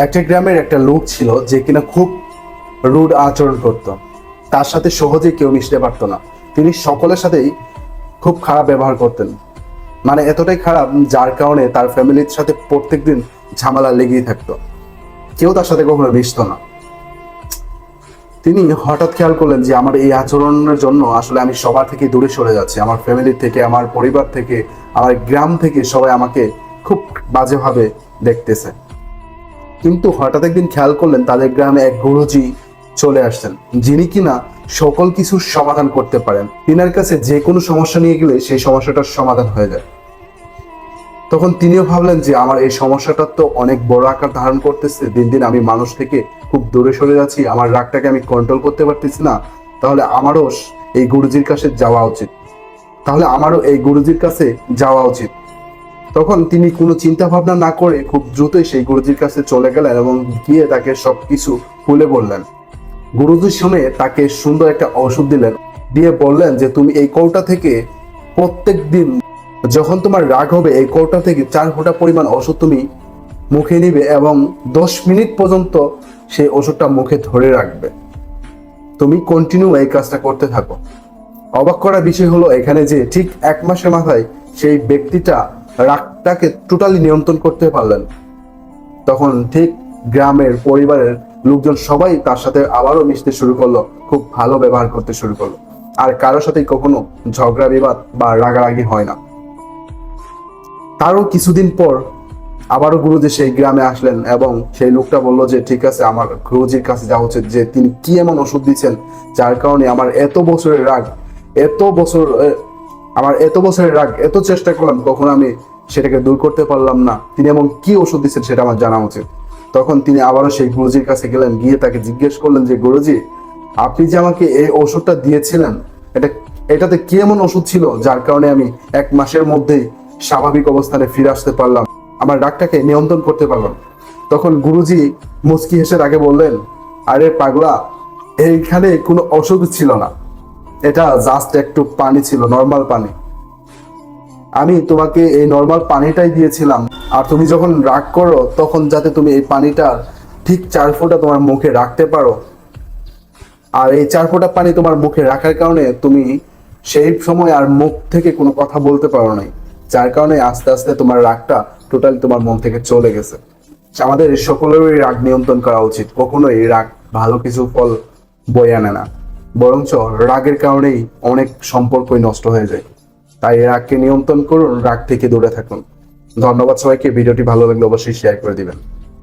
একটা গ্রামের একটা লোক ছিল যে কিনা খুব রুড আচরণ করত। তার সাথে সহজে কেউ মিশতে পারতো না। তিনি সকলের সাথেই খুব খারাপ ব্যবহার করতেন, মানে এতটাই খারাপ যার কারণে তার ফ্যামিলির সাথে প্রত্যেকদিন ঝামেলা লেগেই থাকতো। কেউ তার সাথে কখনো মিশতো না। তিনি হঠাৎ খেয়াল করলেন যে আমার এই আচরণের জন্য আসলে আমি সবার থেকে দূরে সরে যাচ্ছি, আমার ফ্যামিলি থেকে, আমার পরিবার থেকে, আমার গ্রাম থেকে সবাই আমাকে খুব বাজেভাবে দেখতেছে। কিন্তু হঠাৎ একদিন খেয়াল করলেন তাদের গ্রামে এক গুরুজি চলে আসছেন, যিনি কিনা সকল কিছুর সমাধান করতে পারেন। তিনার কাছে যে কোনো সমস্যা নিয়ে গেলে সেই সমস্যাটার সমাধান হয়ে যায়। তখন তিনিও ভাবলেন যে আমার এই সমস্যাটা তো অনেক বড় আকার ধারণ করতেছে, দিন দিন আমি মানুষ থেকে খুব দূরে সরে যাচ্ছি, আমার রাগটাকে আমি কন্ট্রোল করতে পারতেছি না, তাহলে আমারও এই গুরুজির কাছে যাওয়া উচিত, যাওয়া উচিত। তখন তিনি কোনো চিন্তা ভাবনা না করে খুব দ্রুতই সেই গুরুজির কাছে চলে গেলেন এবং গিয়ে তাকে সবকিছু খুলে বললেন। গুরুজি শুনে তাকে সুন্দর একটা ওষুধ দিলেন, দিয়ে বললেন যে তুমি এই কৌটা থেকে প্রত্যেক দিন যখন তোমার রাগ হবে এই কৌটা থেকে 4 ফোঁটা পরিমাণ ওষুধ তুমি মুখে নিবে এবং 10 মিনিট পর্যন্ত সেই ওষুধটা মুখে ধরে রাখবে। তুমি কন্টিনিউ এই কাজটা করতে থাকো। অবাক করার বিষয় হলো এখানে যে ঠিক 1 মাসের মাথায় সেই ব্যক্তিটা রাগটাকে টোটালি নিয়ন্ত্রণ করতে পারলেন। তখন ঠিক গ্রামের পরিবারের লোকজন সবাই তার সাথে আবারও মিশতে শুরু করলো, খুব ভালো ব্যবহার করতে শুরু করলো, আর কারোর সাথে কখনো ঝগড়া বিবাদ বা রাগারাগি হয় না। তারও কিছুদিন পর আবারও গুরুজি সেই গ্রামে আসলেন এবং সেই লোকটা বলল যে ঠিক আছে, আমার গুরুজির কাছে যাওয়া উচিত, যে তিনি কি এমন ওষুধ দিচ্ছেন যার কারণে আমার এত বছরের রাগ, এত চেষ্টা করলাম কখনো আমি সেটাকে দূর করতে পারলাম না, তিনি এমন কি ওষুধ দিচ্ছেন সেটা আমার জানা উচিত। তখন তিনি আবারও সেই গুরুজির কাছে গেলেন, গিয়ে তাকে জিজ্ঞেস করলেন যে গুরুজি, আপনি যে আমাকে এই ওষুধটা দিয়েছিলেন এটাতে কি এমন ওষুধ ছিল যার কারণে আমি 1 মাসের মধ্যেই স্বাভাবিক অবস্থানে ফিরে আসতে পারলাম, আমার রাগটাকে নিয়ন্ত্রণ করতে পারলাম। তখন গুরুজি মুচকি হেসে তাকে বললেন, আরে পাগলা, এইখানে কোনো ওষুধ ছিল না, এটা জাস্ট একটু পানি ছিল, নর্মাল পানি। আমি তোমাকে এই নর্মাল পানিটাই দিয়েছিলাম, আর তুমি যখন রাগ করো তখন যাতে তুমি এই পানিটা ঠিক 4 ফোঁটা তোমার মুখে রাখতে পারো, আর এই 4 ফোঁটা পানি তোমার মুখে রাখার কারণে তুমি সেই সময় আর মুখ থেকে কোনো কথা বলতে পারো নাই, যার কারণে আস্তে আস্তে তোমার রাগটা টোটালি তোমার মন থেকে চলে গেছে। আমাদের সকলেরই রাগ নিয়ন্ত্রণ করা উচিত। কখনোই রাগ ভালো কিছু ফল বয়ে আনে না, বরঞ্চ রাগের কারণেই অনেক সম্পর্কই নষ্ট হয়ে যায়। তাই রাগকে নিয়ন্ত্রণ করুন, রাগ থেকে দূরে থাকুন। ধন্যবাদ সবাইকে। ভিডিওটি ভালো লাগলে অবশ্যই শেয়ার করে দিবেন।